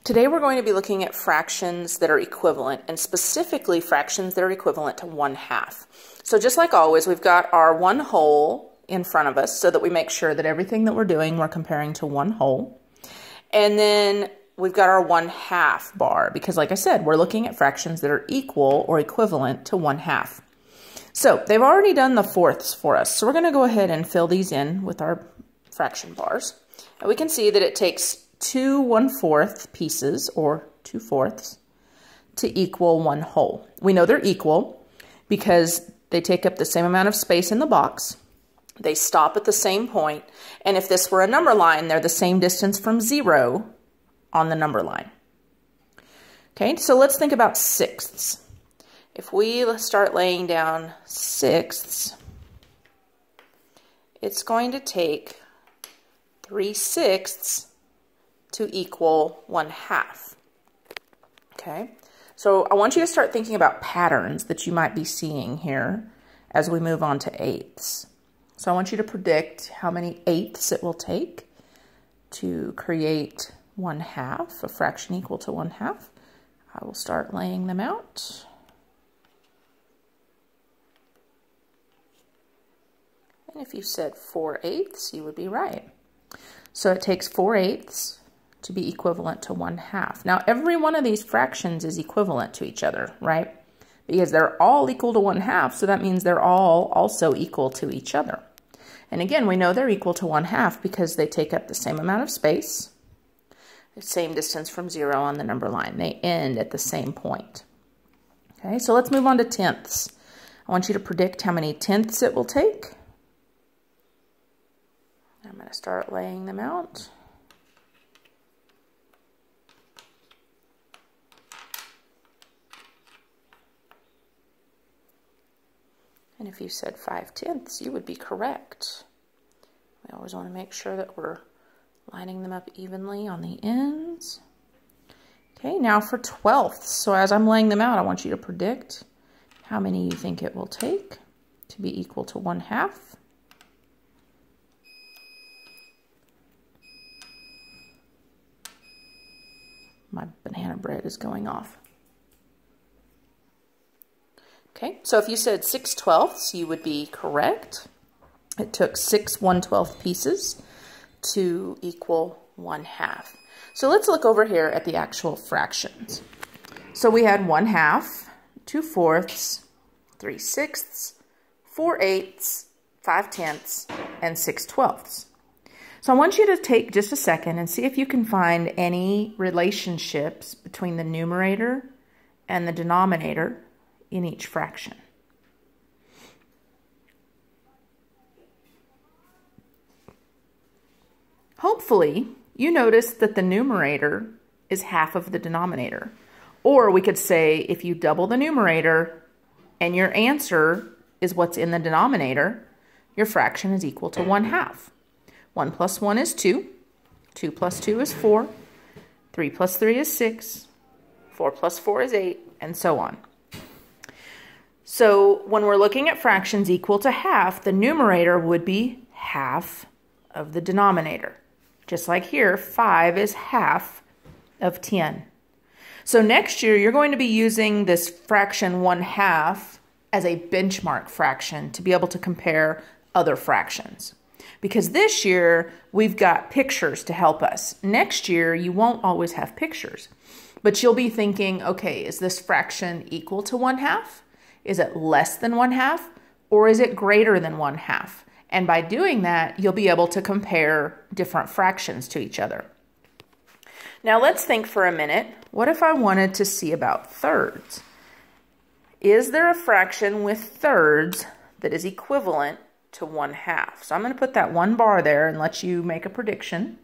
Today we're going to be looking at fractions that are equivalent, and specifically fractions that are equivalent to 1/2. So just like always, we've got our 1 whole in front of us so that we make sure that everything that we're doing, we're comparing to 1 whole. And then we've got our 1/2 bar because, like I said, we're looking at fractions that are equal or equivalent to 1/2. So they've already done the fourths for us. So we're going to go ahead and fill these in with our fraction bars. And we can see that it takes 2 1/4 pieces, or 2/4, to equal 1 whole. We know they're equal because they take up the same amount of space in the box. They stop at the same point, and if this were a number line, they're the same distance from 0 on the number line. Okay, so let's think about sixths. If we start laying down sixths, it's going to take 3/6 to equal 1/2. Okay, so I want you to start thinking about patterns that you might be seeing here as we move on to eighths. So I want you to predict how many eighths it will take to create 1/2, a fraction equal to 1/2. I will start laying them out. And if you said 4/8, you would be right. So it takes 4/8 to be equivalent to 1/2. Now, every one of these fractions is equivalent to each other, right? Because they're all equal to 1/2, so that means they're all also equal to each other. And again, we know they're equal to 1/2 because they take up the same amount of space, the same distance from 0 on the number line. They end at the same point. Okay, so let's move on to tenths. I want you to predict how many tenths it will take. I'm going to start laying them out. And if you said 5/10, you would be correct. We always want to make sure that we're lining them up evenly on the ends. Okay, now for twelfths. So as I'm laying them out, I want you to predict how many you think it will take to be equal to 1/2. My banana bread is going off. Okay, so if you said 6/12, you would be correct. It took 6 1/12 pieces to equal 1/2. So let's look over here at the actual fractions. So we had 1/2, 2/4, 3/6, 4/8, 5/10, and 6/12. So I want you to take just a second and see if you can find any relationships between the numerator and the denominator in each fraction. Hopefully, you notice that the numerator is half of the denominator. Or we could say if you double the numerator and your answer is what's in the denominator, your fraction is equal to 1/2. 1 plus 1 is 2. 2 plus 2 is 4. 3 plus 3 is 6. 4 plus 4 is 8, and so on. So when we're looking at fractions equal to half, the numerator would be half of the denominator. Just like here, 5 is half of 10. So next year, you're going to be using this fraction 1/2 as a benchmark fraction to be able to compare other fractions. Because this year, we've got pictures to help us. Next year, you won't always have pictures. But you'll be thinking, okay, is this fraction equal to 1/2? Is it less than 1/2? Or is it greater than 1/2? And by doing that, you'll be able to compare different fractions to each other. Now let's think for a minute, what if I wanted to see about thirds? Is there a fraction with thirds that is equivalent to 1/2? So I'm going to put that 1 bar there and let you make a prediction.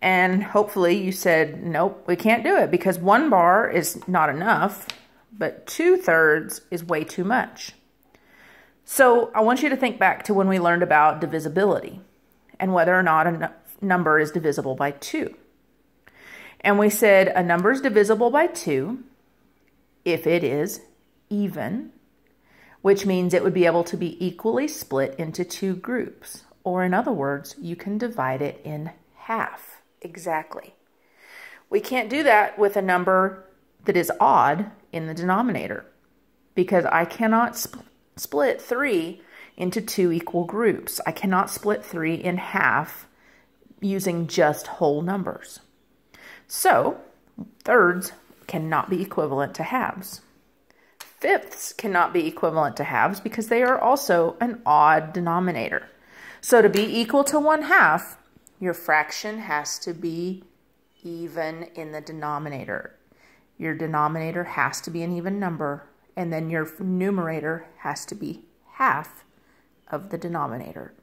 And hopefully you said, nope, we can't do it because 1 bar is not enough, but 2/3 is way too much. So I want you to think back to when we learned about divisibility and whether or not a number is divisible by 2. And we said a number is divisible by 2 if it is even, which means it would be able to be equally split into 2 groups. Or in other words, you can divide it in half exactly. We can't do that with a number that is odd in the denominator because I cannot split 3 into 2 equal groups. I cannot split 3 in half using just whole numbers. So, thirds cannot be equivalent to halves. Fifths cannot be equivalent to halves because they are also an odd denominator. So to be equal to 1/2, your fraction has to be even in the denominator. Your denominator has to be an even number, and then your numerator has to be half of the denominator.